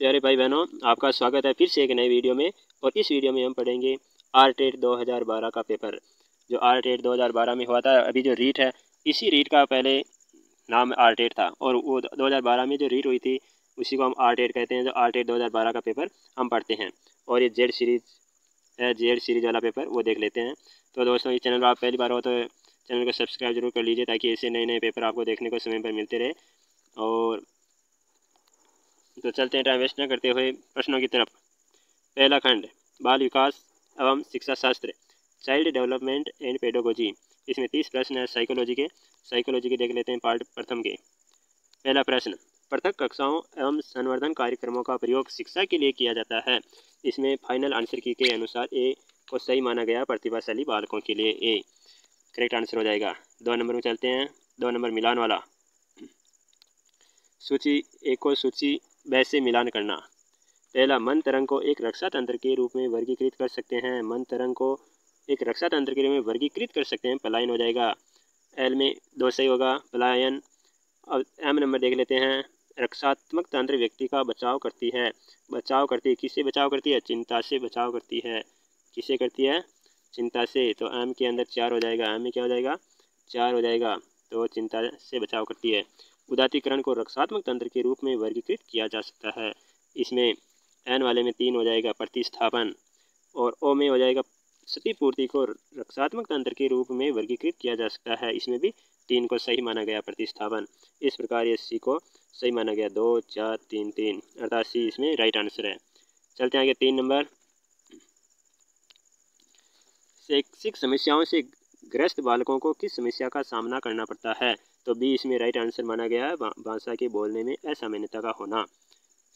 प्यारे भाई बहनों, आपका स्वागत है फिर से एक नई वीडियो में। और इस वीडियो में हम पढ़ेंगे आरटेट 2012 का पेपर। जो आरटेट 2012 में हुआ था, अभी जो रीट है, इसी रीट का पहले नाम आरटेट था और वो 2012 में जो रीट हुई थी उसी को हम आरटेट कहते हैं। जो आरटेट 2012 का पेपर हम पढ़ते हैं और ये जेड सीरीज है, जेड सीरीज वाला पेपर वो देख लेते हैं। तो दोस्तों, इस चैनल पर आप पहली बार हो तो चैनल को सब्सक्राइब जरूर कर लीजिए ताकि ऐसे नए नए पेपर आपको देखने को समय पर मिलते रहे। और तो चलते हैं टाइम वेस्ट न करते हुए प्रश्नों की तरफ। पहला खंड, बाल विकास एवं शिक्षा शास्त्र, चाइल्ड डेवलपमेंट एंड पेडोगोजी। इसमें 30 प्रश्न है साइकोलॉजी के देख लेते हैं पार्ट प्रथम के। पहला प्रश्न, पृथक कक्षाओं एवं संवर्धन कार्यक्रमों का प्रयोग शिक्षा के लिए किया जाता है। इसमें फाइनल आंसर की के अनुसार ए को सही माना गया। प्रतिभाशाली बालकों के लिए ए करेक्ट आंसर हो जाएगा। 2 नंबर में चलते हैं, 2 नंबर मिलान वाला। सूची ए को सूची ब से मिलान करना। पहला, मन तरंग को एक रक्षा तंत्र के रूप में वर्गीकृत कर सकते हैं। मन तरंग को एक रक्षा तंत्र के रूप में वर्गीकृत कर सकते हैं। पलायन हो जाएगा। एल में 2 सही होगा, पलायन। अब एम नंबर देख लेते हैं, रक्षात्मक तंत्र व्यक्ति का बचाव करती है। बचाव करती है, किससे बचाव करती है? चिंता से बचाव करती है। किससे करती है? चिंता से। तो एम के अंदर 4 हो जाएगा। एम में क्या हो जाएगा? 4 हो जाएगा। तो चिंता से बचाव करती है। उदातीकरण को रक्षात्मक तंत्र के रूप में वर्गीकृत किया जा सकता है। इसमें एन वाले में 3 हो जाएगा, प्रतिस्थापन। और ओ में हो जाएगा, क्षतिपूर्ति को रक्षात्मक तंत्र के रूप में वर्गीकृत किया जा सकता है। इसमें भी 3 को सही माना गया, प्रतिस्थापन। इस प्रकार ये सी को सही माना गया। 2 4 3 3 अर्थात सी इसमें राइट आंसर है। चलते हैं आगे। 3 नंबर, शैक्षिक समस्याओं से ग्रस्त बालकों को किस समस्या का सामना करना पड़ता है? तो बी इसमें राइट आंसर माना गया है, भाषा के बोलने में असामान्यता का होना।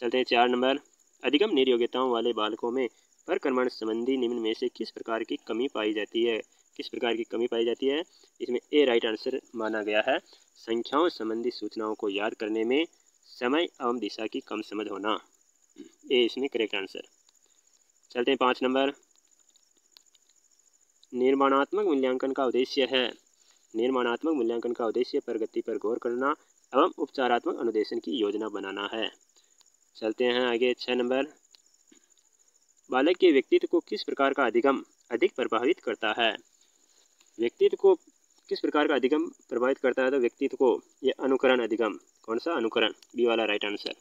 चलते हैं 4 नंबर, अधिगम निर्योग्यताओं वाले बालकों में परक्रमण संबंधी निम्न में से किस प्रकार की कमी पाई जाती है? किस प्रकार की कमी पाई जाती है? इसमें ए राइट आंसर माना गया है, संख्याओं संबंधी सूचनाओं को याद करने में समय एवं दिशा की कम समझ होना। ए इसमें करेक्ट आंसर। चलते हैं 5 नंबर, निर्माणात्मक मूल्यांकन का उद्देश्य है। निर्माणात्मक मूल्यांकन का उद्देश्य प्रगति पर गौर करना एवं उपचारात्मक अनुदेशन की योजना बनाना है। चलते हैं आगे। 6 नंबर, बालक के व्यक्तित्व को किस प्रकार का अधिगम अधिक प्रभावित करता है? व्यक्तित्व को किस प्रकार का अधिगम प्रभावित करता है? तो व्यक्तित्व को ये अनुकरण अधिगम। कौन सा? अनुकरण, बी वाला राइट आंसर।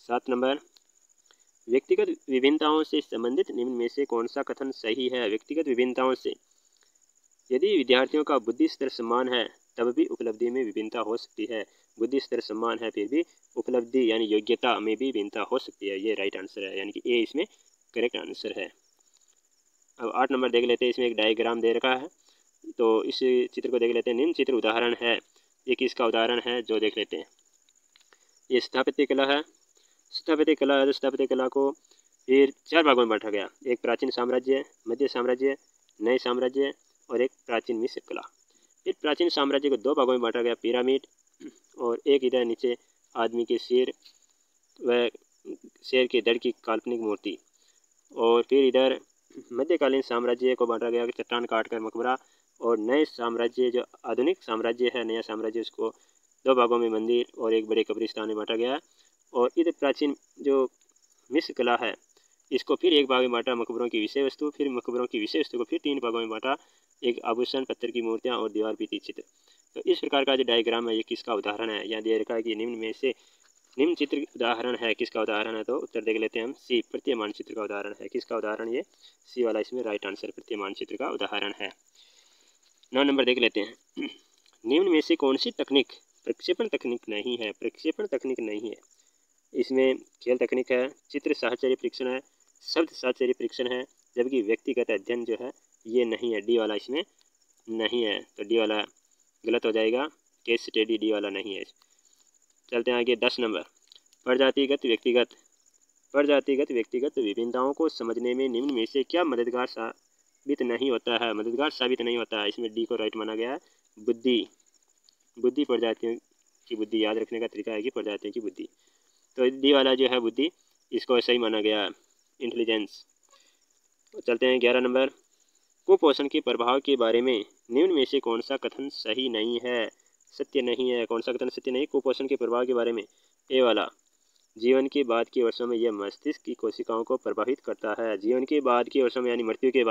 7 नंबर, व्यक्तिगत विभिन्नताओं से संबंधित निम्न में से कौन सा कथन सही है? व्यक्तिगत विभिन्नताओं से, यदि विद्यार्थियों का बुद्धि स्तर समान है तब भी उपलब्धि में विभिन्नता हो सकती है। बुद्धि स्तर समान है फिर भी उपलब्धि यानी योग्यता में भी भिन्नता हो सकती है। ये राइट आंसर है, यानी कि ए इसमें करेक्ट आंसर है। अब 8 नंबर देख लेते हैं। इसमें एक डायग्राम दे रखा है, तो इस चित्र को देख लेते हैं। निम्न चित्र उदाहरण है, ये किसका उदाहरण है जो देख लेते हैं। ये स्थापत्य कला है। स्थापत्य कला है तो स्थापत्य कला को फिर 4 भागों में बांटा गया। एक प्राचीन साम्राज्य, मध्य साम्राज्य, नए साम्राज्य और एक प्राचीन मिस्र कला। फिर प्राचीन साम्राज्य को 2 भागों में बांटा गया, पिरामिड और एक इधर नीचे आदमी के सिर व शेर के धड़ की काल्पनिक मूर्ति। और फिर इधर मध्यकालीन साम्राज्य को बांटा गया, चट्टान काटकर मकबरा। और नए साम्राज्य जो आधुनिक साम्राज्य है, नया साम्राज्य, उसको 2 भागों में मंदिर और एक बड़े कब्रिस्तान में बांटा गया। और इधर प्राचीन जो मिस्र कला है, इसको फिर एक भाग में बांटा, मकबरों की विषय वस्तु। फिर मकबरों की विषय वस्तु को फिर 3 भागों में बांटा, एक आभूषण, पत्थर की मूर्तियाँ और दीवार भित्ति चित्र। तो इस प्रकार का जो डायग्राम है ये किसका उदाहरण है? यहाँ दे रखा है कि निम्न में से निम्न चित्र उदाहरण है। किसका उदाहरण है? तो उत्तर देख लेते हैं हम, सी प्रतीयमान चित्र का उदाहरण है। किसका उदाहरण? ये सी वाला इसमें राइट आंसर प्रतीयमान चित्र का उदाहरण है। 9 नंबर देख लेते हैं, निम्न में से कौन सी तकनीक प्रक्षेपण तकनीक नहीं है? प्रक्षेपण तकनीक नहीं है। इसमें खेल तकनीक है, चित्र साहचर्य परीक्षण है, शब्द साहचर्य परीक्षण है, जबकि व्यक्तिगत अध्ययन जो है ये नहीं है। डी वाला इसमें नहीं है, तो डी वाला गलत हो जाएगा। केस स्टडी डी वाला नहीं है। चलते हैं आगे। 10 नंबर, प्रजातिगत व्यक्तिगत विभिन्नताओं को समझने में निम्न में से क्या मददगार साबित नहीं होता है? मददगार साबित नहीं होता है। इसमें डी को राइट माना गया है, बुद्धि प्रजातियों की बुद्धि। याद रखने का तरीका है कि प्रजातियों की बुद्धि। तो डी वाला जो है बुद्धि, इसको सही माना गया, इंटेलिजेंस। चलते हैं 11 नंबर, कुपोषण के प्रभाव के बारे में निम्न में से कौन सा कथन सही नहीं है? सत्य नहीं है। कौन सा कथन सत्य नहीं? कुपोषण के प्रभाव के बारे में ए वाला, जीवन के बाद के वर्षों में यह मस्तिष्क की कोशिकाओं को प्रभावित करता है। जीवन के बाद के वर्षों में यानी मृत्यु के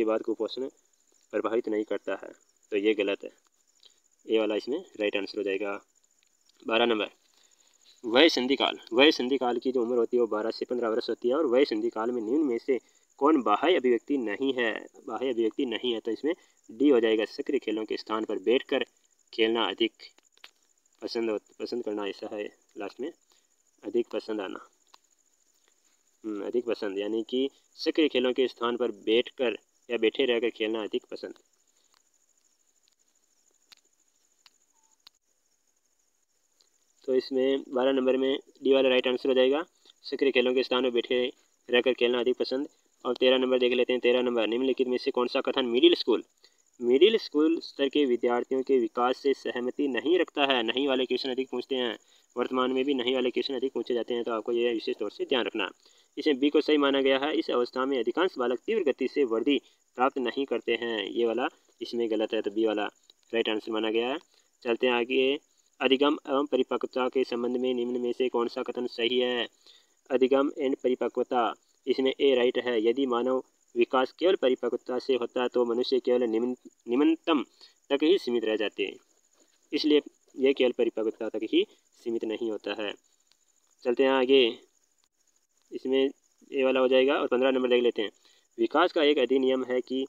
बाद कुपोषण प्रभावित नहीं करता है, तो ये गलत है। ये वाला इसमें राइट आंसर हो जाएगा। 12 नंबर, वय संधि काल की जो उम्र होती है वो 12 से 15 वर्ष होती है। और वय संधि काल में निम्न में से कौन बाह्य अभिव्यक्ति नहीं है? तो इसमें डी हो जाएगा, सक्रिय खेलों के स्थान पर बैठकर खेलना अधिक पसंद करना, ऐसा है लास्ट में, अधिक पसंद आना, अधिक पसंद, यानी कि सक्रिय खेलों के स्थान पर बैठकर या बैठे रहकर खेलना अधिक पसंद। तो इसमें 12 नंबर में डी वाला राइट आंसर हो जाएगा, सक्रिय खेलों के स्थान पर बैठे रहकर खेलना अधिक पसंद। और 13 नंबर देख लेते हैं। 13 नंबर, निम्नलिखित में से कौन सा कथन मिडिल स्कूल स्तर के विद्यार्थियों के विकास से सहमति नहीं रखता है? नहीं वाले क्वेश्चन अधिक पूछते हैं, वर्तमान में भी नहीं वाले क्वेश्चन अधिक पूछे जाते हैं, तो आपको यह विशेष तौर से ध्यान रखना। इसमें बी को सही माना गया है। इस अवस्था में अधिकांश बालक तीव्र गति से वृद्धि प्राप्त नहीं करते हैं, ये वाला इसमें गलत है, तो बी वाला राइट आंसर माना गया है। चलते हैं आगे। अधिगम एवं परिपक्वता के संबंध में निम्न में से कौन सा कथन सही है? अधिगम एंड परिपक्वता, इसमें ए राइट है। यदि मानव विकास केवल परिपक्वता से होता है तो मनुष्य केवल निम्नतम तक ही सीमित रह जाते हैं, इसलिए यह केवल परिपक्वता तक ही सीमित नहीं होता है। चलते हैं आगे। इसमें ए वाला हो जाएगा। और 15 नंबर देख लेते हैं। विकास का एक अधिनियम है कि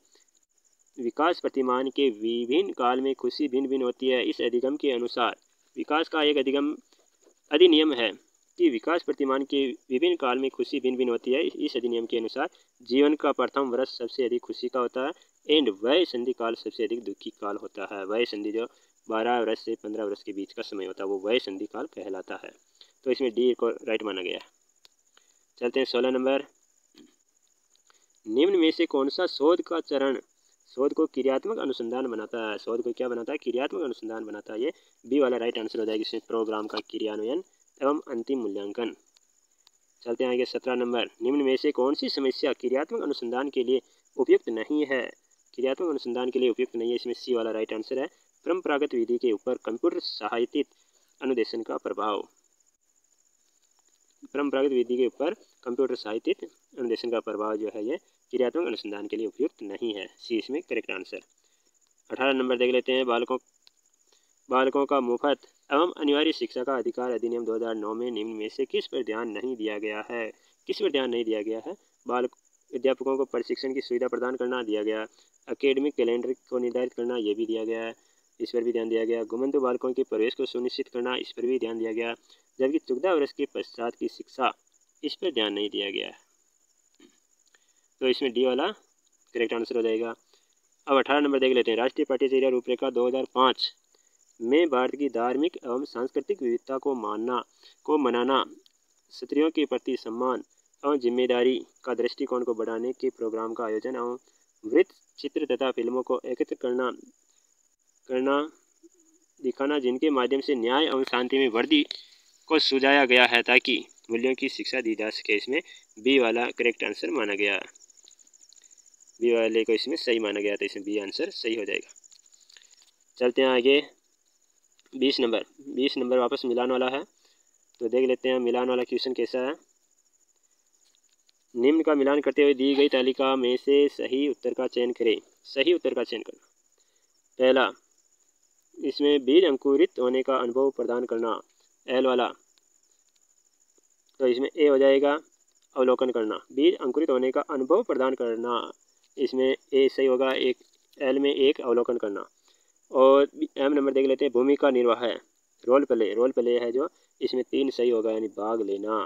विकास प्रतिमान के विभिन्न काल में खुशी भिन्न भिन्न होती है। इस अधिगम के अनुसार विकास का एक अधिनियम है कि विकास प्रतिमान के विभिन्न काल में खुशी भिन्न भिन्न होती है। इस अधिनियम के अनुसार जीवन का प्रथम वर्ष सबसे अधिक खुशी का होता है एंड वय संधि काल सबसे अधिक दुखी काल होता है। वय संधि जो 12 वर्ष से 15 वर्ष के बीच का समय होता है वो वय संधि काल कहलाता है, तो इसमें डी को राइट माना गया। चलते हैं 16 नंबर। निम्न में से कौन सा शोध को क्रियात्मक अनुसंधान बनाता है? शोध को क्या बनाता है? क्रियात्मक अनुसंधान बनाता है। ये बी वाला राइट आंसर हो जाएगा। इसमें प्रोग्राम का क्रियान्वयन एवं अंतिम मूल्यांकन। चलते हैं आगे। 17 नंबर, निम्न में से कौन सी समस्या क्रियात्मक अनुसंधान के लिए उपयुक्त नहीं है? क्रियात्मक अनुसंधान के लिए उपयुक्त नहीं है, इसमें सी वाला राइट आंसर है। परंपरागत विधि के ऊपर कंप्यूटर सहायतित अनुदेशन का प्रभाव। परंपरागत विधि के ऊपर कंप्यूटर सहायतित अनुदेशन का प्रभाव जो है ये क्रियात्मक अनुसंधान के लिए उपयुक्त नहीं है, सी इसमें करेक्ट आंसर। 18 नंबर देख लेते हैं। बालकों का मुफ्त एवं अनिवार्य शिक्षा का अधिकार अधिनियम 2009 में निम्न में से किस पर ध्यान नहीं दिया गया है? किस पर ध्यान नहीं दिया गया है? अध्यापकों को प्रशिक्षण की सुविधा प्रदान करना दिया गया, एकेडमिक कैलेंडर को निर्धारित करना ये भी दिया गया है, इस पर भी ध्यान दिया गया, घुमंतु बालकों के प्रवेश को सुनिश्चित करना इस पर भी ध्यान दिया गया, जबकि 14 वर्ष के पश्चात की शिक्षा इस पर ध्यान नहीं दिया गया, तो इसमें डी वाला करेक्ट आंसर हो जाएगा। अब 18 नंबर देख लेते हैं। राष्ट्रीय पाठ्यचर्या रूपरेखा 2005 में भारत की धार्मिक एवं सांस्कृतिक विविधता को मनाना, स्त्रियों के प्रति सम्मान एवं जिम्मेदारी का दृष्टिकोण को बढ़ाने के प्रोग्राम का आयोजन एवं वृत्त चित्र तथा फिल्मों को एकत्र करना दिखाना, जिनके माध्यम से न्याय एवं शांति में वृद्धि को सुझाया गया है ताकि मूल्यों की शिक्षा दी जा सके, इसमें बी वाला करेक्ट आंसर माना गया। बी वाले को इसमें सही माना गया, तो इसमें बी आंसर सही हो जाएगा। चलते हैं आगे। 20 नंबर वापस मिलान वाला है, तो देख लेते हैं मिलान वाला क्वेश्चन कैसा है। निम्न का मिलान करते हुए दी गई तालिका में से सही उत्तर का चयन करें। सही उत्तर का चयन करना। पहला, इसमें बीज अंकुरित होने का अनुभव प्रदान करना, एल वाला, तो इसमें ए हो जाएगा अवलोकन करना। बीज अंकुरित होने का अनुभव प्रदान करना, इसमें ए सही होगा। एक एल में एक अवलोकन करना। और एम नंबर देख लेते हैं। भूमिका निर्वाह है, रोल प्ले है जो, इसमें 3 सही होगा, यानी भाग लेना।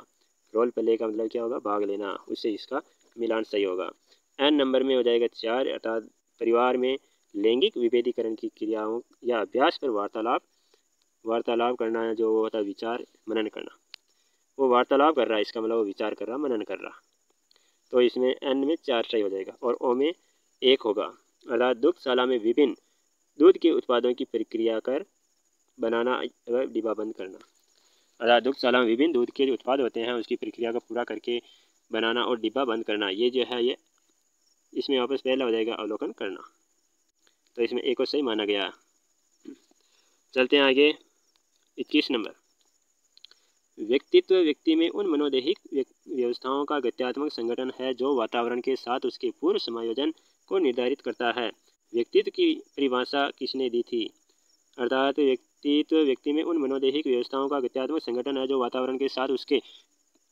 रोल प्ले का मतलब क्या होगा? भाग लेना, उससे इसका मिलान सही होगा। एन नंबर में हो जाएगा 4, अर्थात परिवार में लैंगिक विभेदीकरण की क्रियाओं या अभ्यास पर वार्तालाप करना, जो होता है विचार मनन करना। वो वार्तालाप कर रहा है, इसका मतलब वो विचार कर रहा, मनन कर रहा, तो इसमें एन में 4 सही हो जाएगा। और ओ में 1 होगा, अर्थात दुग्धशाला में विभिन्न दूध के उत्पादों की प्रक्रिया कर बनाना एवं डिब्बा बंद करना। अर्थात दुग्धशाला में विभिन्न दूध के जो उत्पाद होते हैं उसकी प्रक्रिया को पूरा करके बनाना और डिब्बा बंद करना, ये जो है ये इसमें वापस पहला हो जाएगा अवलोकन करना, तो इसमें एक को सही माना गया। चलते हैं आगे। 21 नंबर। व्यक्तित्व व्यक्ति में उन मनोदैहिक व्यवस्थाओं का गत्यात्मक संगठन है जो वातावरण के साथ उसके पूर्व समायोजन को निर्धारित करता है। व्यक्तित्व की परिभाषा किसने दी थी? अर्थात व्यक्तित्व व्यक्ति में उन मनोदैहिक व्यवस्थाओं का गत्यात्मक संगठन है जो वातावरण के साथ उसके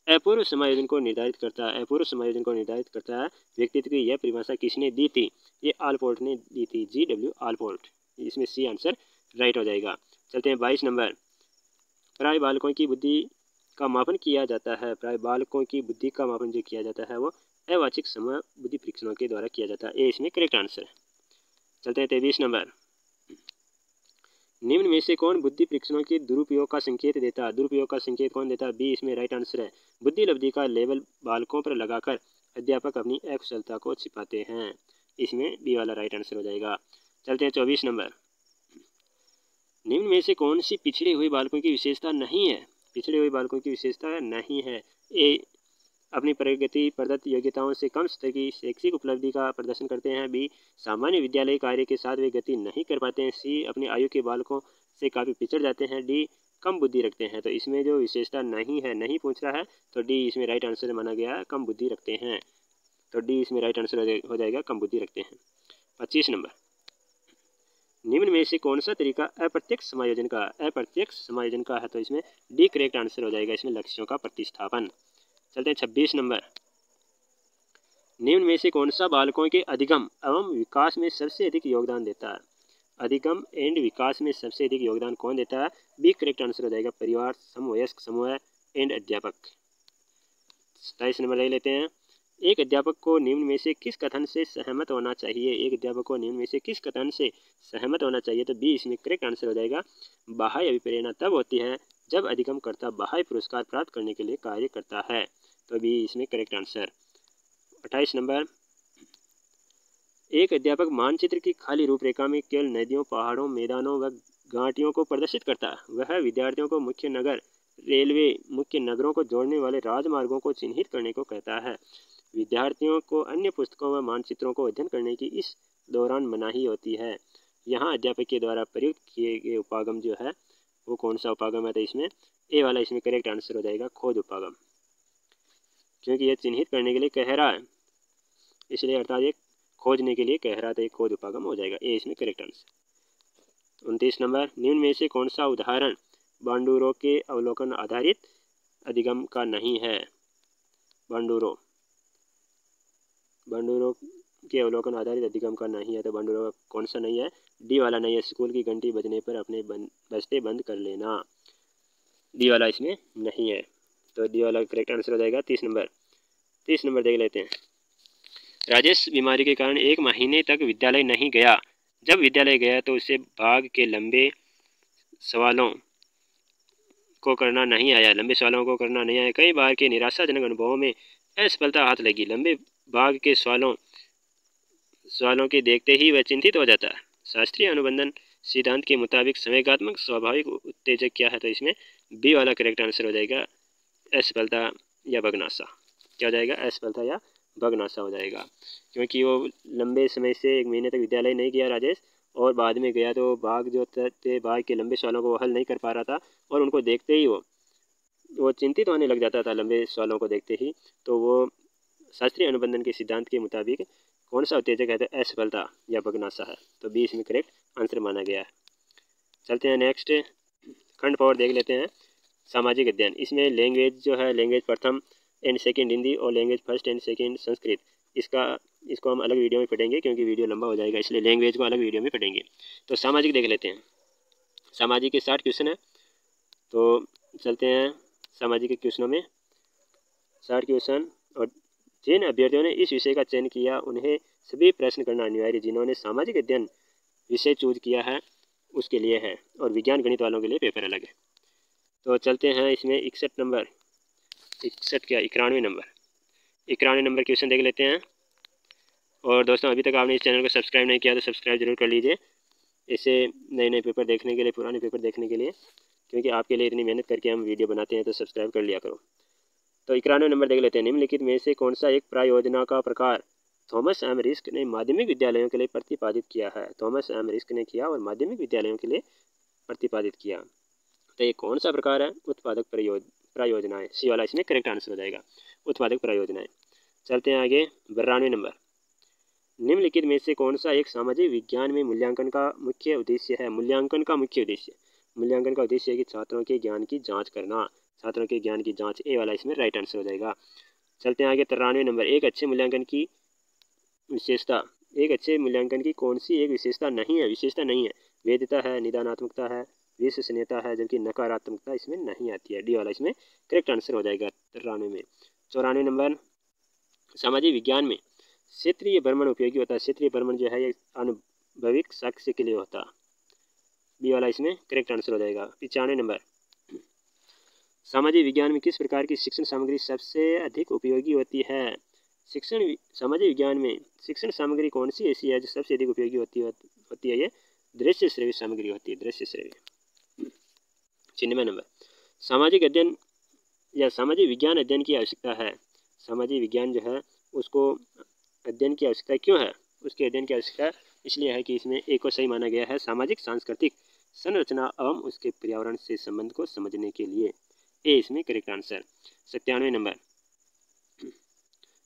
अपूर्व समायोजन को निर्धारित करता है। अपूर्व समायोजन को निर्धारित करता है। व्यक्तित्व की यह परिभाषा किसने दी थी? ये आलपोर्ट ने दी थी, G.W. आलपोर्ट। इसमें सी आंसर राइट हो जाएगा। चलते हैं 22 नंबर। प्राय बालकों की बुद्धि का मापन किया जाता है। प्राय बालकों की बुद्धि का मापन जो किया जाता है वो अवाचिक समूह बुद्धि परीक्षणों के द्वारा किया जाता है। ए इसमें करेक्ट आंसर है। चलते हैं 23 नंबर। निम्न में से कौन बुद्धि परीक्षणों के दुरुपयोग का संकेत देता है? दुरुपयोग का संकेत कौन देता है? बी इसमें राइट आंसर है। बुद्धि लब्धि का लेबल बालकों पर लगाकर अध्यापक अपनी अकुशलता को छिपाते हैं। इसमें बी वाला राइट आंसर हो जाएगा। चलते हैं 24 नंबर। निम्न में से कौन सी पिछड़े हुए बालकों की विशेषता नहीं है? पिछड़े हुए बालकों की विशेषता नहीं है। ए अपनी प्रगति प्रदत्त योग्यताओं से कम स्तर की शैक्षिक उपलब्धि का प्रदर्शन करते हैं। बी सामान्य विद्यालय कार्य के साथ वे गति नहीं कर पाते हैं। सी अपनी आयु के बालकों से काफ़ी पिछड़ जाते हैं। डी कम बुद्धि रखते हैं। तो इसमें जो विशेषता नहीं है, नहीं पूछ रहा है, तो डी इसमें राइट आंसर माना गया है, कम बुद्धि रखते हैं। तो डी इसमें राइट आंसर हो जाएगा, कम बुद्धि रखते हैं। 25 नंबर। निम्न में से कौन सा तरीका अप्रत्यक्ष समायोजन का है? तो इसमें डी करेक्ट आंसर हो जाएगा। इसमें लक्ष्यों का प्रतिस्थापन। चलते हैं 26 नंबर। निम्न में से कौन सा बालकों के अधिगम एवं विकास में सबसे अधिक योगदान देता है? अधिगम एंड विकास में सबसे अधिक योगदान कौन देता है? बी करेक्ट आंसर हो जाएगा, परिवार, समवयस्क समूह एंड अध्यापक। 27 नंबर ले लेते हैं। एक अध्यापक को निम्न में से किस कथन से सहमत होना चाहिए? एक अध्यापक को निम्न में से किस कथन से सहमत होना चाहिए? तो बी इसमें करेक्ट आंसर हो जाएगा। बाह्य अभिप्रेरणा तब होती है जब अधिगमकर्ता बाह्य पुरस्कार प्राप्त करने के लिए कार्य करता है। तो बी इसमें करेक्ट आंसर। 28 नंबर। एक अध्यापक मानचित्र की खाली रूपरेखा में केवल नदियों, पहाड़ों, मैदानों व घाटियों को प्रदर्शित करता है। वह विद्यार्थियों को मुख्य नगर, रेलवे, मुख्य नगरों को जोड़ने वाले राजमार्गों को चिन्हित करने को कहता है। विद्यार्थियों को अन्य पुस्तकों व मानचित्रों को अध्ययन करने की इस दौरान मनाही होती है। यहाँ अध्यापक के द्वारा प्रयुक्त किए गए उपागम जो है वो कौन सा उपागम है? तो इसमें ए वाला इसमें करेक्ट आंसर हो जाएगा, खोज उपागम, क्योंकि यह चिन्हित करने के लिए कह रहा है, इसलिए अर्थात ये खोजने के लिए कह रहा था, एक खोज उपागम हो जाएगा। ए इसमें करेक्ट आंसर। 29 नंबर। निम्न में से कौन सा उदाहरण बांडूरों के अवलोकन आधारित अधिगम का नहीं है? बांडूरों के अवलोकन आधारित अधिगम का नहीं है। तो बांडूरों का कौन सा नहीं है? डी वाला नहीं है। स्कूल की घंटी बजने पर अपने बजते बंद कर लेना, डी वाला इसमें नहीं है। तो डी वाला करेक्ट आंसर हो जाएगा। 30 नंबर। 30 नंबर देख लेते हैं। राजेश बीमारी के कारण 1 महीने तक विद्यालय नहीं गया। जब विद्यालय गया तो उसे भाग के लंबे सवालों को करना नहीं आया। कई बार के निराशाजनक अनुभवों में असफलता हाथ लगी। लंबे भाग के सवालों के देखते ही वह चिंतित हो जाता है। शास्त्रीय अनुबंधन सिद्धांत के मुताबिक संवेगात्मक स्वाभाविक उत्तेजक क्या है? तो इसमें बी वाला करेक्ट आंसर हो जाएगा, असफलता या बगनासा। क्या हो जाएगा? असफलता या बगनासा हो जाएगा, क्योंकि वो लंबे समय से 1 महीने तक विद्यालय नहीं गया राजेश, और बाद में गया तो भाग जो थे, भाग के लंबे सवालों को हल नहीं कर पा रहा था, और उनको देखते ही वो चिंतित होने लग जाता था लंबे सवालों को देखते ही। तो वो शास्त्रीय अनुबंधन के सिद्धांत के मुताबिक कौन सा उत्तेजक है? तो असफलता या बगनासा है। तो बी इसमें करेक्ट आंसर माना गया है। चलते हैं नेक्स्ट, खंड 4 देख लेते हैं, सामाजिक अध्ययन। इसमें लैंग्वेज जो है, लैंग्वेज प्रथम एंड सेकंड हिंदी और language first and second Sanskrit, इसको हम अलग वीडियो में पढ़ेंगे क्योंकि वीडियो लंबा हो जाएगा, इसलिए लैंग्वेज को अलग वीडियो में पढ़ेंगे। तो सामाजिक देख लेते हैं। सामाजिक के 60 क्वेश्चन है, तो चलते हैं सामाजिक के क्वेश्चनों में। 60 क्वेश्चन, और जिन अभ्यर्थियों ने इस विषय का चयन किया उन्हें सभी प्रश्न करना अनिवार्य। जिन्होंने सामाजिक अध्ययन विषय चूज किया है उसके लिए है, और विज्ञान गणित वालों के लिए पेपर अलग है। तो चलते हैं इसमें 91 नंबर, 91 नंबर क्वेश्चन देख लेते हैं। और दोस्तों, अभी तक आपने इस चैनल को सब्सक्राइब नहीं किया तो सब्सक्राइब जरूर कर लीजिए, ऐसे नए पेपर देखने के लिए, पुराने पेपर देखने के लिए, क्योंकि आपके लिए इतनी मेहनत करके हम वीडियो बनाते हैं, तो सब्सक्राइब कर लिया करो। तो 91 नंबर देख लेते हैं। निम्नलिखित में से कौन सा एक प्रायोजना का प्रकार थॉमस एम रिस्क ने माध्यमिक विद्यालयों के लिए प्रतिपादित किया है? थॉमस एम रिस्क ने किया और माध्यमिक विद्यालयों के लिए प्रतिपादित किया। तो ये कौन सा प्रकार है? उत्पादक प्रयोजनाएं, सी वाला इसमें करेक्ट आंसर हो जाएगा, उत्पादक प्रयोजनाएं। चलते हैं आगे 92 नंबर। निम्नलिखित में से कौन सा एक सामाजिक विज्ञान में मूल्यांकन का मुख्य उद्देश्य है? मूल्यांकन का मुख्य उद्देश्य, मूल्यांकन का उद्देश्य है कि छात्रों के ज्ञान की जांच करना, छात्रों के ज्ञान की जांच, ए वाला इसमें राइट आंसर हो जाएगा। चलते हैं आगे 93 नंबर। एक अच्छे मूल्यांकन की विशेषता, एक अच्छे मूल्यांकन की कौन सी एक विशेषता नहीं है? विशेषता नहीं है, वैधता है, निदानात्मकता है, विश्वसनीयता है, जबकि नकारात्मकता इसमें नहीं आती है, डी वाला इसमें करेक्ट आंसर हो जाएगा 93 में। 94 नंबर। सामाजिक विज्ञान में क्षेत्रीय भ्रमण उपयोगी होता है, क्षेत्रीय भ्रमण जो है ये अनुभविक साक्ष्य के लिए होता, बी वाला इसमें करेक्ट आंसर हो जाएगा। 95 नंबर। सामाजिक विज्ञान में किस प्रकार की शिक्षण सामग्री सबसे अधिक उपयोगी होती है? सामाजिक विज्ञान में शिक्षण सामग्री कौन सी ऐसी है जो सबसे अधिक उपयोगी होती है? ये दृश्य श्रव्य सामग्री होती है, दृश्य श्रव्य। 96 नंबर। सामाजिक अध्ययन या सामाजिक विज्ञान अध्ययन की आवश्यकता है, सामाजिक विज्ञान जो है उसको अध्ययन की आवश्यकता क्यों है? उसके अध्ययन की आवश्यकता इसलिए है कि इसमें एक को सही माना गया है, सामाजिक सांस्कृतिक संरचना एवं उसके पर्यावरण से संबंध को समझने के लिए, ए इसमें करेक्ट आंसर। 97 नंबर।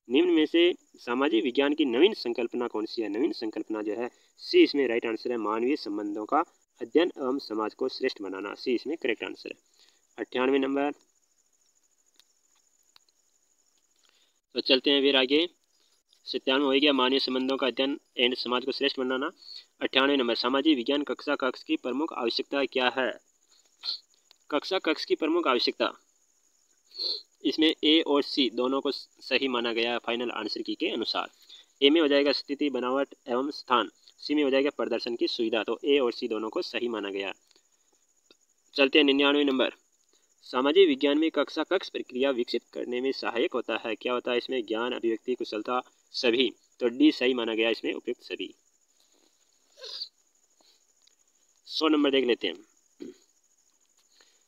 निम्न में से सामाजिक विज्ञान की नवीन संकल्पना कौन सी है? नवीन संकल्पना जो है सी इसमें राइट आंसर है, मानवीय संबंधों का अध्ययन एवं समाज को श्रेष्ठ बनाना, सी इसमें करेक्ट आंसर है। 98 नंबर। तो चलते हैं फिर आगे। 97 हो गया मानवीय संबंधों का अध्ययन एंड समाज को श्रेष्ठ बनाना। 98 नंबर। सामाजिक विज्ञान कक्षा कक्ष की प्रमुख आवश्यकता क्या है? कक्षा कक्ष की प्रमुख आवश्यकता, इसमें ए और सी दोनों को सही माना गया है फाइनल आंसर की के अनुसार। ए में हो जाएगा स्थिति बनावट एवं स्थान, सी में हो जाएगा प्रदर्शन की सुविधा, तो ए और सी दोनों को सही माना गया। चलते हैं 99 नंबर। सामाजिक विज्ञान में कक्षा कक्ष प्रक्रिया विकसित करने में सहायक होता है, क्या होता है इसमें? ज्ञान, अभिव्यक्ति, कुशलता, सभी, तो डी सही माना गया इसमें, उपयुक्त सभी। 100 नंबर देख लेते हैं।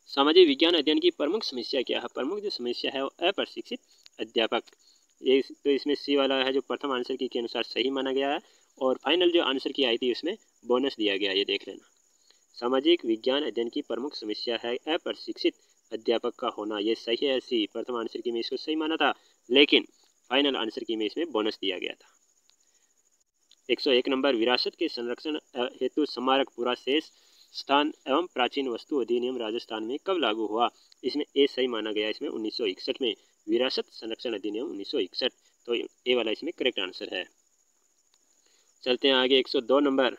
सामाजिक विज्ञान अध्ययन की प्रमुख समस्या क्या है? प्रमुख जो समस्या है वो अप्रशिक्षित अध्यापक, ये तो इसमें सी वाला है जो प्रथम आंसर की के अनुसार सही माना गया है, और फाइनल जो आंसर की आई थी उसमें बोनस दिया गया, ये देख लेना। सामाजिक विज्ञान अध्ययन की प्रमुख समस्या है अप्रशिक्षित अध्यापक का होना, ये सही है सी, प्रथम आंसर की में इसको सही माना था, लेकिन फाइनल आंसर की में इसमें बोनस दिया गया था। 101 नंबर। विरासत के संरक्षण हेतु स्मारक पुरा शेष स्थान एवं प्राचीन वस्तु अधिनियम राजस्थान में कब लागू हुआ? इसमें ए सही माना गया, इसमें 1961 में, विरासत संरक्षण अधिनियम 1961, तो ए वाला इसमें करेक्ट आंसर है। चलते हैं आगे 102 नंबर।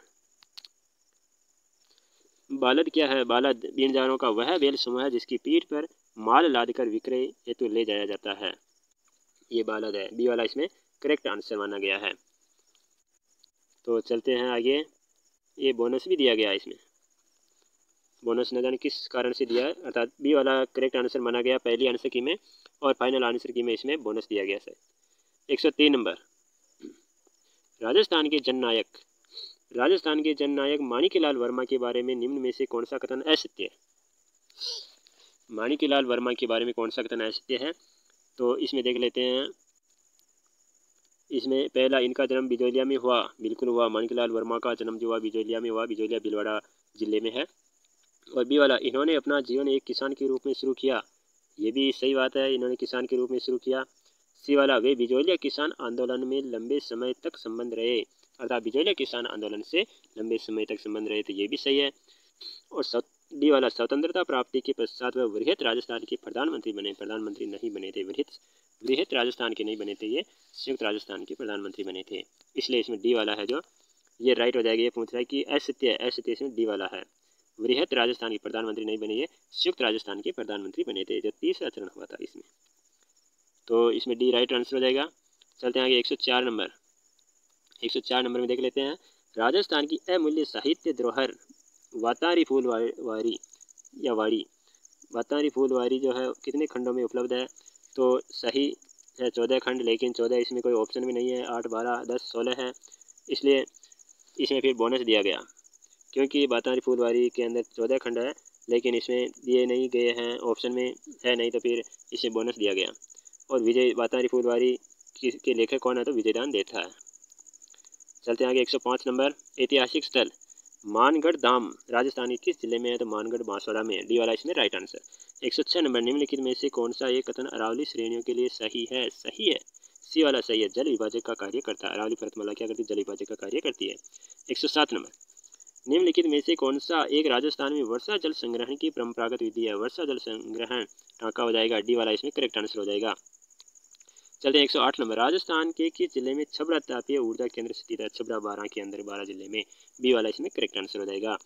बालद क्या है? बालद बीनजारों का वह बैल समूह है जिसकी पीठ पर माल लादकर विक्रय हेतु ले जाया जाता है, ये बालद है, बी वाला इसमें करेक्ट आंसर माना गया है। तो चलते हैं आगे, ये बोनस भी दिया गया है इसमें, बोनस न जाने किस कारण से दिया है, अर्थात बी वाला करेक्ट आंसर माना गया पहली आंसर की में, और फाइनल आंसर की में इसमें बोनस दिया गया है। 103 नंबर। राजस्थान के जननायक, राजस्थान के जननायक माणिक्यलाल वर्मा के बारे में निम्न में से कौन सा कथन असत्य है? माणिक्यलाल वर्मा के बारे में कौन सा कथन असत्य है? तो इसमें देख लेते हैं। इसमें पहला, इनका जन्म बिजोलिया में हुआ, बिल्कुल हुआ, माणिक्यलाल वर्मा का जन्म जो हुआ बिजोलिया में हुआ, बिजोलिया भीलवाड़ा जिले में है। और बी वाला, इन्होंने अपना जीवन एक किसान के रूप में शुरू किया, ये भी सही बात है, इन्होंने किसान के रूप में शुरू किया। सी वाला, वे बिजोलिया किसान आंदोलन में लंबे समय तक संबंध रहे, अर्थात बिजोलिया किसान आंदोलन से लंबे समय तक संबंध रहे, तो ये भी सही है। और डी वाला, स्वतंत्रता प्राप्ति के पश्चात वह वृहत राजस्थान के प्रधानमंत्री बने, प्रधानमंत्री नहीं बने थे, वृहत राजस्थान के नहीं बने थे, ये संयुक्त राजस्थान के प्रधानमंत्री बने थे, इसलिए इसमें डी वाला है जो ये राइट हो जाएगा। ये पूछ रहा है कि असत्य है, असत्य इसमें डी वाला है, वृहत राजस्थान के प्रधानमंत्री नहीं बने, ये संयुक्त राजस्थान के प्रधानमंत्री बने थे, जो तीसरा चरण हुआ था इसमें, तो इसमें डी राइट आंसर हो जाएगा। चलते हैं आगे 104 नंबर। 104 नंबर में देख लेते हैं। राजस्थान की अमूल्य साहित्य धरोहर वातारी फूलवारी या वाड़ी, वातारी फूलवारी जो है कितने खंडों में उपलब्ध है? तो सही है 14 खंड, लेकिन 14 इसमें कोई ऑप्शन भी नहीं है, 8, 12, 10, 16 है, इसलिए इसमें फिर बोनस दिया गया, क्योंकि वातारी फूलवारी के अंदर 14 खंड है, लेकिन इसमें दिए नहीं गए हैं, ऑप्शन में है नहीं, तो फिर इसे बोनस दिया गया। और विजय वातारी फूलवारी के लेखक कौन है? तो विजयदान देता है। चलते हैं आगे 105 नंबर। ऐतिहासिक स्थल मानगढ़ धाम राजस्थान के किस जिले में है? तो मानगढ़ बांसवाड़ा में है, डी वाला इसमें राइट आंसर। 106 नंबर, निम्नलिखित में से कौन सा एक कथन अरावली श्रेणियों के लिए सही है? सही है, सी वाला सही है, जल विभाजक का कार्य करता है। अरावली पर्वतमाला क्या करती है? जल विभाजक का कार्य करती है। 107 नंबर, निम्नलिखित में से कौन सा एक राजस्थान में वर्षा जल संग्रहण की परंपरागत विधि है? वर्षा जल संग्रहण टाँका हो जाएगा, डी वाला इसमें करेक्ट आंसर हो जाएगा। चलते हैं 108 नंबर, राजस्थान के किस जिले में छबड़ा तापीय ऊर्जा केंद्र स्थित है? छबड़ा 12 के अंदर, 12 जिले में, बी वाला इसमें करेक्ट आंसर हो जाएगा।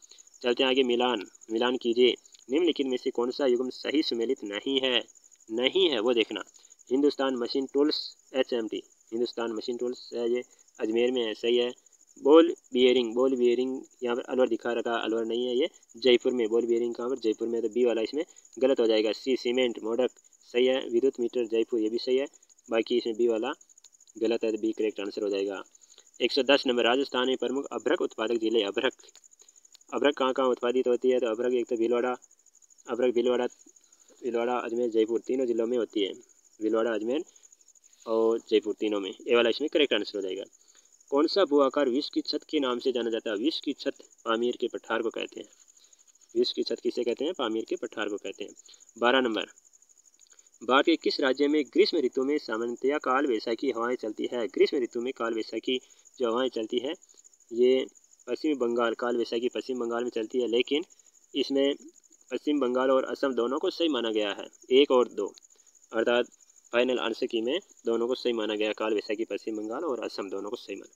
चलते हैं आगे, मिलान कीजिए, निम्नलिखित में से कौन सा युग्म सही सुमेलित नहीं है? नहीं है वो देखना। Hindustan machine tools HMT, Hindustan machine tools है, ये अजमेर में है, सही है। बॉल बियरिंग यहाँ पर अलवर दिखा रखा, अलवर नहीं है, ये जयपुर में, बॉल बियरिंग कहाँ पर? जयपुर में, तो बी वाला इसमें गलत हो जाएगा। सी सीमेंट मोडक सही है, विद्युत मीटर जयपुर, ये भी सही है, बाकी इसमें बी वाला गलत है, तो बी करेक्ट आंसर हो जाएगा। 110 नंबर, राजस्थान में प्रमुख अभ्रक उत्पादक जिले। अभ्रक कहाँ कहाँ उत्पादित होती है? तो अभ्रक एक तो भीलवाड़ा अजमेर जयपुर, तीनों जिलों में होती है, भीलवाड़ा अजमेर और जयपुर तीनों में, ए वाला इसमें करेक्ट आंसर हो जाएगा। कौन सा भू आकार विश्व की छत के नाम से जाना जाता है? विश्व की छत पामीर के पठार को कहते हैं। विश्व की छत किसे कहते हैं? पामीर के पठार को कहते हैं। 12 नंबर, भारत के किस राज्य में ग्रीष्म ऋतु में सामान्यतया काल वैसाखी हवाएं चलती है? ग्रीष्म ऋतु में काल वैसाखी जो हवाएं चलती है, ये पश्चिमी बंगाल, काल वैसाखी पश्चिम बंगाल में चलती है, लेकिन इसमें पश्चिम बंगाल और असम दोनों को सही माना गया है, 1 और 2, अर्थात फाइनल आंसर की में दोनों को सही माना गया, काल वैसाखी पश्चिम बंगाल और असम दोनों को सही माना।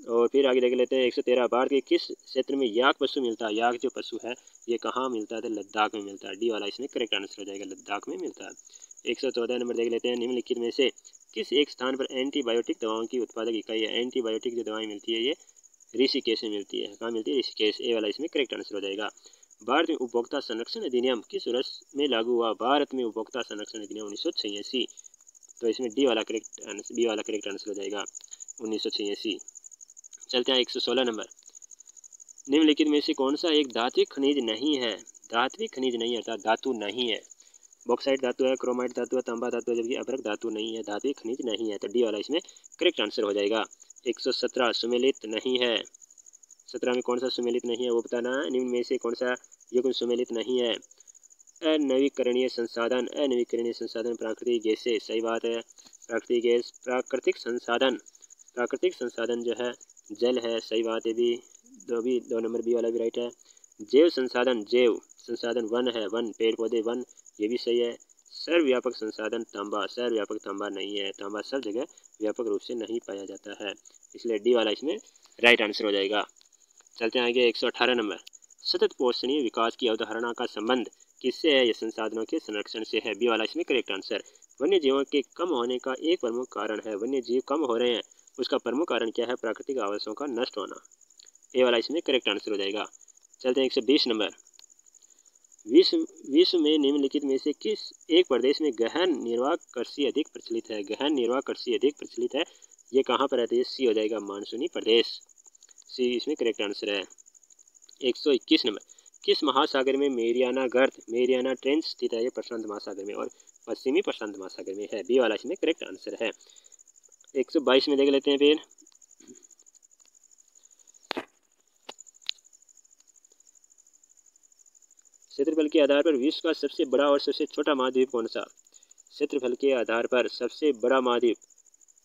और फिर आगे देख लेते हैं 113, भारत के किस क्षेत्र में याक पशु मिलता है? याक जो पशु है ये कहाँ मिलता है? तो लद्दाख में मिलता है, डी वाला इसमें करेक्ट आंसर हो जाएगा, लद्दाख में मिलता है। 114 नंबर देख लेते हैं, निम्नलिखित में से किस एक स्थान पर एंटीबायोटिक दवाओं की उत्पादक इकाई है? एंटीबायोटिक जो दवाएं मिलती है ये ऋषिकेश में मिलती है, कहाँ मिलती है? ऋषिकेश, ए वाला इसमें करेक्ट आंसर हो जाएगा। भारत में उपभोक्ता संरक्षण अधिनियम किस वर्ष में लागू हुआ? भारत में उपभोक्ता संरक्षण अधिनियम 1986, तो इसमें डी वाला करेक्ट आंसर, बी वाला करेक्ट आंसर हो जाएगा, 1986। चलते हैं 116 नंबर, निम्नलिखित में से कौन सा एक धात्विक खनिज नहीं है? धात्विक खनिज नहीं है, अर्थात धातु नहीं है। बॉक्साइट धातु है, क्रोमाइट धातु है, तांबा धातु है, जबकि अभ्रक धातु नहीं है, धात्विक खनिज नहीं है, तो डी वाला इसमें करेक्ट आंसर हो जाएगा। 117, सुमेलित नहीं है, 17 में कौन सा सुमेलित नहीं है वो बताना है। निम्न में से कौन सा युग्म सुमेलित नहीं है? अनवीकरणीय संसाधन, अनवीकरणीय संसाधन प्राकृतिक गैसें, सही बात है, प्राकृतिक गैस, प्राकृतिक संसाधन जो है जल है, सही बात है, भी 2 नंबर बी वाला भी राइट है। जैव संसाधन वन है, वन पेड़ पौधे वन, ये भी सही है। सर्वव्यापक संसाधन तांबा, सर्वव्यापक तांबा नहीं है, तांबा सब जगह व्यापक रूप से नहीं पाया जाता है, इसलिए डी वाला इसमें राइट आंसर हो जाएगा। चलते हैं आगे 118 नंबर, सतत पोषणीय विकास की अवधारणा का संबंध किससे है? ये संसाधनों के संरक्षण से है, बी वाला इसमें करेक्ट आंसर। वन्य जीवों के कम होने का एक प्रमुख कारण है, वन्य जीव कम हो रहे हैं उसका प्रमुख कारण क्या है? प्राकृतिक आवासों का नष्ट होना, ए वाला इसमें करेक्ट आंसर हो जाएगा। चलते हैं 120 नंबर, विश्व में निम्नलिखित में से किस एक प्रदेश में गहन निर्वाह कृषि अधिक प्रचलित है? गहन निर्वाह कृषि अधिक प्रचलित है, ये कहाँ पर रहती है? सी हो जाएगा, मानसूनी प्रदेश, सी इसमें करेक्ट आंसर है। 121 नंबर, किस महासागर में मेरियाना ट्रेंच स्थित है? ये प्रशांत महासागर में और पश्चिमी प्रशांत महासागर में है, बी वाला इसमें करेक्ट आंसर है। 122 में देख लेते हैं फिर, क्षेत्रफल के आधार पर विश्व का सबसे बड़ा और सबसे छोटा महाद्वीप कौन सा? क्षेत्रफल के आधार पर सबसे बड़ा महाद्वीप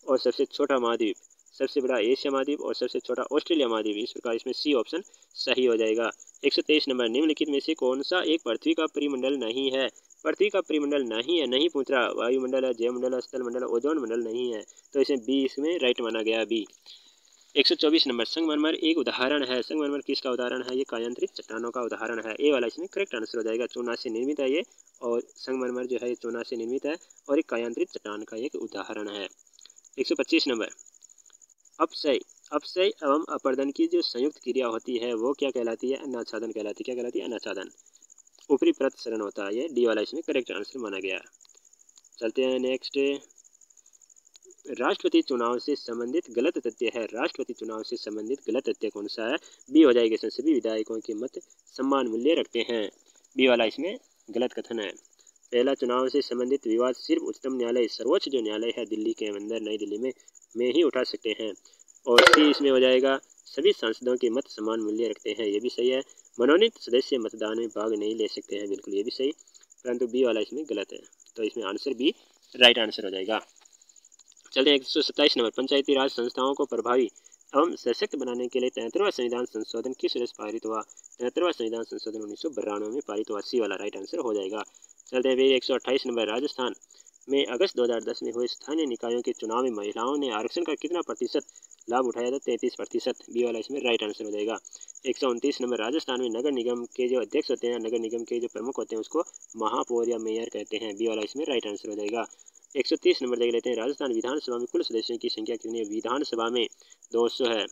और सबसे छोटा महाद्वीप, सबसे बड़ा एशिया महाद्वीप और सबसे छोटा ऑस्ट्रेलिया महाद्वीप, इस प्रकार इसमें सी ऑप्शन सही हो जाएगा। 123 नंबर, निम्नलिखित में से कौन सा एक पृथ्वी का परिमंडल नहीं है? पृथ्वी का परिमंडल नहीं है, नहीं पूछ रहा, वायुमंडल है, जयमंडल है, स्थल मंडल, ओजोन मंडल नहीं है, तो इसमें बी इसमें राइट माना गया, बी। 124 नंबर, संगमरमर एक उदाहरण है, संगमरमर किसका उदाहरण है? ये कायांतरित चट्टानों का उदाहरण है, ए वाला इसमें करेक्ट आंसर हो जाएगा। चूना से निर्मित है ये, और संगमरमर जो है ये चूना से निर्मित है और एक कायांतरित चट्टान का एक उदाहरण है। 125 नंबर, अपक्षय एवं अपर्दन की जो संयुक्त क्रिया होती है वो क्या कहलाती है? अनाच्छादन कहलाती है, क्या कहलाती है? अनाच्छादन, ऊपरी परत सरण होता है, ये डी वाला इसमें करेक्ट आंसर माना गया। चलते हैं नेक्स्ट, राष्ट्रपति चुनाव से संबंधित गलत तथ्य है, राष्ट्रपति चुनाव से संबंधित गलत तथ्य कौन सा है? बी हो जाएगा, इसमें सभी विधायकों के मत सम्मान मूल्य रखते हैं, बी वाला इसमें गलत कथन है। पहला, चुनाव से संबंधित विवाद सिर्फ उच्चतम न्यायालय, सर्वोच्च जो न्यायालय है दिल्ली के अंदर, नई दिल्ली में ही उठा सकते हैं, और सी इसमें हो जाएगा, सभी सांसदों के मत समान मूल्य रखते हैं, ये भी सही है। मनोनीत सदस्य मतदान में भाग नहीं ले सकते हैं, बिल्कुल ये भी सही, परंतु बी वाला इसमें गलत है, तो इसमें आंसर बी राइट आंसर हो जाएगा। चलते 127 नंबर, पंचायती राज संस्थाओं को प्रभावी एवं सशक्त बनाने के लिए 73वां संविधान संशोधन किस वर्ष पारित हुआ? 73वां संविधान संशोधन 1992 में पारित हुआ, सी वाला राइट आंसर हो जाएगा। चलते हैं फिर 128 नंबर, राजस्थान में अगस्त 2010 में हुए स्थानीय निकायों के चुनाव में महिलाओं ने आरक्षण का कितना प्रतिशत लाभ उठाया था? 33%, बी वाला इसमें राइट आंसर हो जाएगा। 129 नंबर, राजस्थान में नगर निगम के जो अध्यक्ष होते हैं, नगर निगम के जो प्रमुख होते हैं उसको महापौर या मेयर कहते हैं, बी वाला इसमें राइट आंसर हो जाएगा। 130 नंबर देख लेते हैं, राजस्थान विधानसभा में कुल सदस्यों की संख्या कितनी है? विधानसभा में 200 है,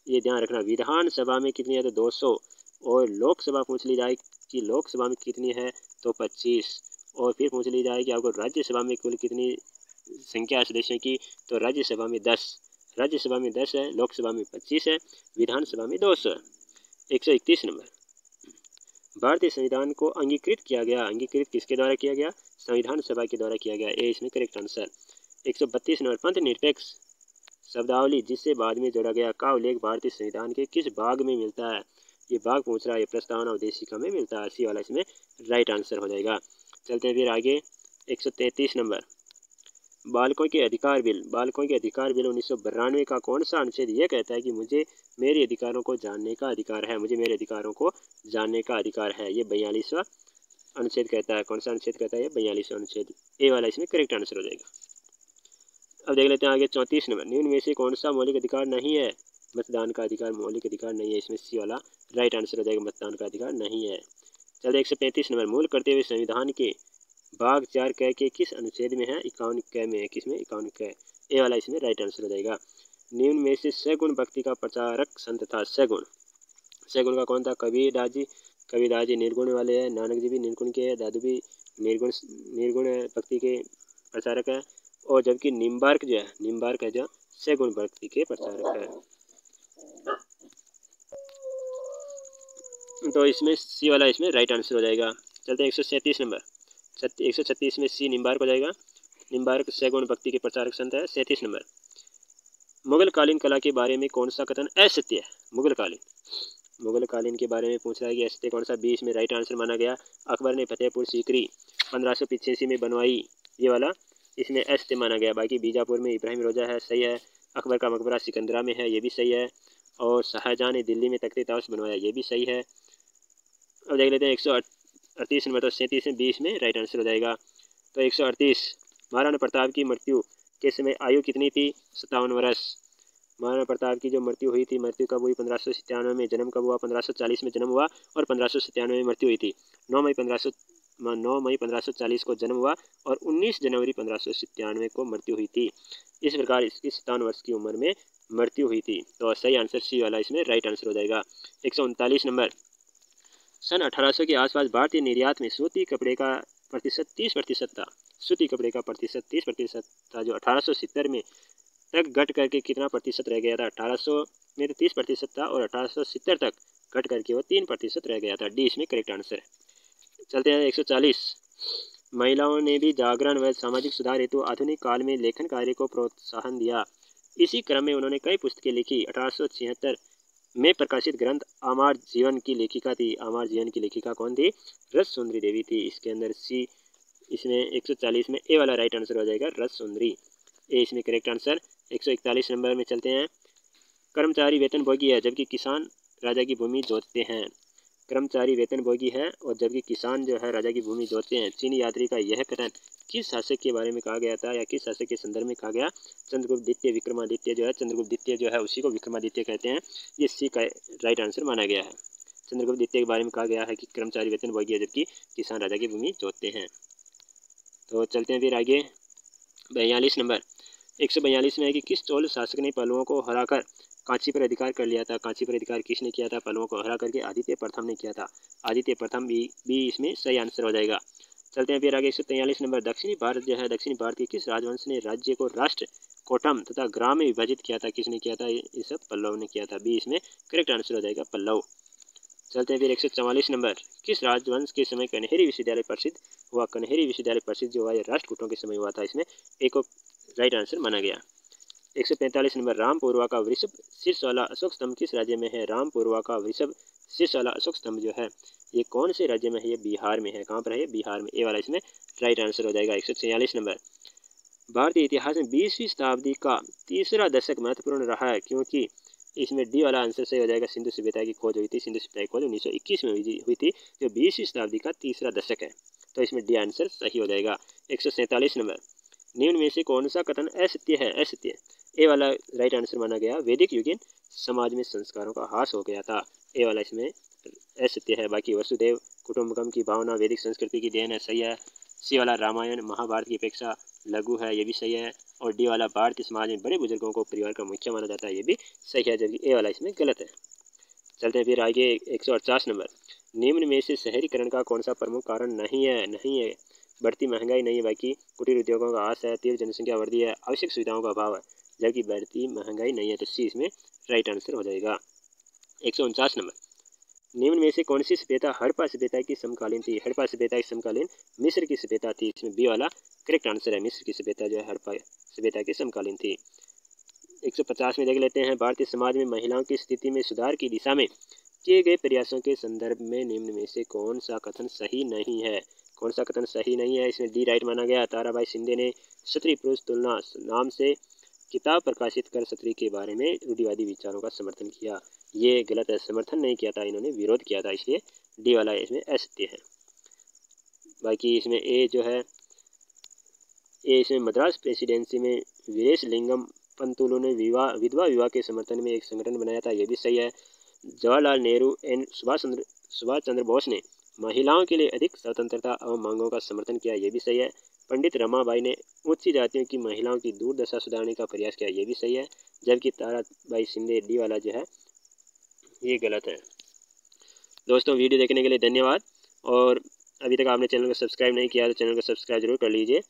ये ध्यान रखना, विधानसभा में कितनी है? तो 200। और लोकसभा पूछ ली जाए कि लोकसभा में कितनी है? तो 25। और फिर पूछ ली जाए कि आपको राज्यसभा में कुल कितनी संख्या है सदस्यों की? तो राज्यसभा में 10, राज्यसभा में 10 है, लोकसभा में 25 है, विधानसभा में 200 है। 131 नंबर, भारतीय संविधान को अंगीकृत किया गया, अंगीकृत किसके द्वारा किया गया? संविधान सभा के द्वारा किया गया, ए इसमें करेक्ट आंसर। 132 नंबर, पंथ निरपेक्ष शब्दावली जिससे बाद में जोड़ा गया का उल्लेख भारतीय संविधान के किस भाग में मिलता है? ये भाग पूछ रहा है, प्रस्तावना उद्देशिका में मिलता है, सी वाला इसमें राइट आंसर हो जाएगा। चलते हैं फिर आगे 133 नंबर, बालकों के अधिकार बिल, बालकों के अधिकार बिल 1992 का कौन सा अनुच्छेद ये कहता है कि मुझे मेरे अधिकारों को जानने का अधिकार है, मुझे मेरे अधिकारों को जानने का अधिकार है? ये 42वां अनुच्छेद कहता है। कौन सा अनुच्छेद कहता है? ये 42वां अनुच्छेद, ए वाला इसमें करेक्ट आंसर हो जाएगा। अब देख लेते हैं आगे 34 नंबर, निम्न में से कौन सा मौलिक अधिकार नहीं है? मतदान का अधिकार मौलिक अधिकार नहीं है, इसमें सी वाला राइट आंसर हो जाएगा, मतदान का अधिकार नहीं है। चलिए 135 नंबर, मूल करते हुए संविधान के भाग 4 क के किस अनुच्छेद में है? 51 क में है, किसमें? 51 क, ए वाला इसमें राइट आंसर हो जाएगा। निम्न में से सगुण भक्ति का प्रचारक संत था? सगुण, सगुण का कौन था? कबीरदास जी, कबीरदास जी निर्गुण वाले हैं, नानक जी भी निर्गुण के हैं, दादू भी निर्गुण भक्ति के प्रचारक है, और जबकि निम्बार्क जो है, निम्बार्क है जो सगुण भक्ति के प्रचारक है। तो इसमें सी वाला इसमें राइट आंसर हो जाएगा। चलते हैं 137 नंबर, 136 में सी निम्बार्क हो जाएगा, निम्बार्क सगुण भक्ति के प्रचारक संत है। 37 नंबर, मुगल कालीन कला के बारे में कौन सा कथन असत्य है? मुगल कालीन के बारे में पूछ रहा है कि असत्य कौन सा? 20 में राइट आंसर माना गया, अकबर ने फतेहपुर सीकरी 1585 में बनवाई, ये वाला इसमें असत्य माना गया। बाकी बीजापुर में इब्राहिम रोजा है, सही है, अकबर का मकबरा सिकंदरा में है, ये भी सही है, और शाहजहां ने दिल्ली में तख्त ताश बनवाया, ये भी सही है। अब देख लेते हैं 138 नंबर, तो 37 में 20 में राइट आंसर हो जाएगा। तो 138, महाराणा प्रताप की मृत्यु के समय आयु कितनी थी? 57 वर्ष। महाराणा प्रताप की जो मृत्यु हुई थी, मृत्यु कब हुई? 1597 में। जन्म कब हुआ? 1540 में जन्म हुआ और 1597 में मृत्यु हुई थी। 9 मई 1540 को जन्म हुआ और 19 जनवरी 1597 को मृत्यु हुई थी। इस प्रकार इसकी 57 वर्ष की उम्र में मृत्यु हुई थी। तो सही आंसर सी वाला इसमें राइट आंसर हो जाएगा। 139 नंबर, सन 1800 के आसपास भारतीय निर्यात में सूती कपड़े का प्रतिशत 30% था। सूती कपड़े का प्रतिशत 30% था, जो 1870 में तक घट करके कितना प्रतिशत रह गया था? 1800 में तो 30% था और 1870 तक घट करके वो 3% रह गया था, डी इसमें करेक्ट आंसर है। चलते हैं 140, महिलाओं ने भी जागरण व सामाजिक सुधार हेतु आधुनिक काल में लेखन कार्य को प्रोत्साहन दिया। इसी क्रम में उन्होंने कई पुस्तकें लिखी। 1876 में प्रकाशित ग्रंथ आमार जीवन की लेखिका थी। आमार जीवन की लेखिका कौन थी? रस सुंदरी देवी थी। इसके अंदर सी इसमें 140 में ए वाला राइट आंसर हो जाएगा, रस सुंदरी, ए इसमें करेक्ट आंसर। 141 नंबर में चलते हैं, कर्मचारी वेतन भोगी है जबकि किसान राजा की भूमि जोतते हैं। कर्मचारी वेतन भोगी है और जबकि किसान जो है राजा की भूमि जोतते हैं। चीनी यात्री का यह कथन किस शासक के बारे में कहा गया था या किस शासक के संदर्भ में कहा गया? चंद्रगुप्त द्वितीय विक्रमादित्य जो है, चंद्रगुप्त द्वितीय जो है उसी को विक्रमादित्य कहते हैं, ये सी का राइट आंसर माना गया है। चंद्रगुप्त द्वितीय के बारे में कहा गया है कि कर्मचारी वेतन भोगी है जबकि किसान राजा की भूमि जोतते हैं। तो चलते हैं फिर आगे 42 नंबर, 142 में है कि किस चोल शासक ने पल्लवों को हराकर कांची पर अधिकार कर लिया था? कांची पर अधिकार किसने किया था? पल्लवों को हरा करके आदित्य प्रथम ने किया था। आदित्य प्रथम भी इसमें सही आंसर हो जाएगा। चलते हैं फिर आगे 143 नंबर, दक्षिणी भारत जो है, दक्षिणी भारत के किस राजवंश ने राज्य को राष्ट्र, कोटम तथा ग्राम में विभाजित किया था? किसने किया था? ये सब पल्लव ने किया था, बी इसमें करेक्ट आंसर हो जाएगा, पल्लव। चलते हैं फिर 144 नंबर, किस राजवंश के समय कन्हेरी विश्वविद्यालय प्रसिद्ध हुआ? कन्हेरी विश्वविद्यालय प्रसिद्ध जो हुआ ये राष्ट्रकूटों के समय हुआ था, इसमें एक को राइट आंसर माना गया। 145 नंबर, रामपुरवा का वृषभ शीर्ष वाला अशोक स्तंभ किस राज्य में है? रामपुरवा का वृषभ शीर्ष वाला अशोक स्तंभ जो है ये कौन से राज्य में है? ये बिहार में है। कहाँ पर है? बिहार में। ए वाला इसमें राइट आंसर हो जाएगा। 146 नंबर, भारतीय इतिहास में 20वीं शताब्दी का तीसरा दशक महत्वपूर्ण रहा है क्योंकि इसमें डी वाला आंसर सही हो जाएगा। सिंधु सभ्यता की खोज हुई थी। सिंधु सभ्यता की खोज 1921 में हुई थी, जो 20वीं शताब्दी का तीसरा दशक है। तो इसमें डी आंसर सही हो जाएगा। 147 नंबर, निम्न में से कौन सा कथन असत्य है? असत्य। ए वाला राइट आंसर माना गया। वैदिक युगीन समाज में संस्कारों का ह्रास हो गया था। ए वाला इसमें असत्य है। बाकी वसुदेव कुटुंबकम की भावना वैदिक संस्कृति की देन है, सही है। सी वाला रामायण महाभारत की अपेक्षा लघु है, ये भी सही है। और डी वाला भारतीय समाज में बड़े बुजुर्गों को परिवार का मुखिया माना जाता है, ये भी सही है, जबकि ए वाला इसमें गलत है। चलते हैं फिर आगे। 148 नंबर, निम्न में से शहरीकरण का कौन सा प्रमुख कारण नहीं है? नहीं है। बढ़ती महंगाई नहीं है, बाकी कुटीर उद्योगों का ह्रास है, तीव्र जनसंख्या वृद्धि है, आवश्यक सुविधाओं का अभाव है, जबकि बढ़ती महंगाई नहीं है। तो सी इसमें राइट आंसर हो जाएगा। 149 नंबर, निम्न में से कौन सी सभ्यता हड़प्पा सभ्यता की समकालीन थी? हड़प्पा सभ्यता की समकालीन मिस्र की सभ्यता थी। इसमें बी वाला करेक्ट आंसर है। मिस्र की सभ्यता जो है हड़प्पा सभ्यता की समकालीन थी। 150 में देख लेते हैं, भारतीय समाज में महिलाओं की स्थिति में सुधार की दिशा में किए गए प्रयासों के संदर्भ में निम्न में से कौन सा कथन सही नहीं है? कौन सा कथन सही नहीं है? इसमें डी राइट माना गया। ताराबाई शिंदे ने स्त्री पुरुष तुलना नाम से किताब प्रकाशित कर स्त्री के बारे में रूढ़िवादी विचारों का समर्थन किया। ये गलत है, समर्थन नहीं किया था, इन्होंने विरोध किया था, इसलिए डी वाला इसमें असत्य है। बाकी इसमें ए जो है, ए इसमें मद्रास प्रेसिडेंसी में वीरेश लिंगम पंतुलु ने विधवा विवाह के समर्थन में एक संगठन बनाया था, ये भी सही है। जवाहरलाल नेहरू एंड सुभाष चंद्र बोस ने महिलाओं के लिए अधिक स्वतंत्रता एवं मांगों का समर्थन किया, ये भी सही है। पंडित रमाबाई ने उच्च जातियों की महिलाओं की दुर्दशा सुधारने का प्रयास किया, ये भी सही है। जबकि ताराबाई शिंदे डी वाला जो है ये गलत है। दोस्तों वीडियो देखने के लिए धन्यवाद, और अभी तक आपने चैनल को सब्सक्राइब नहीं किया तो चैनल को सब्सक्राइब जरूर कर लीजिए।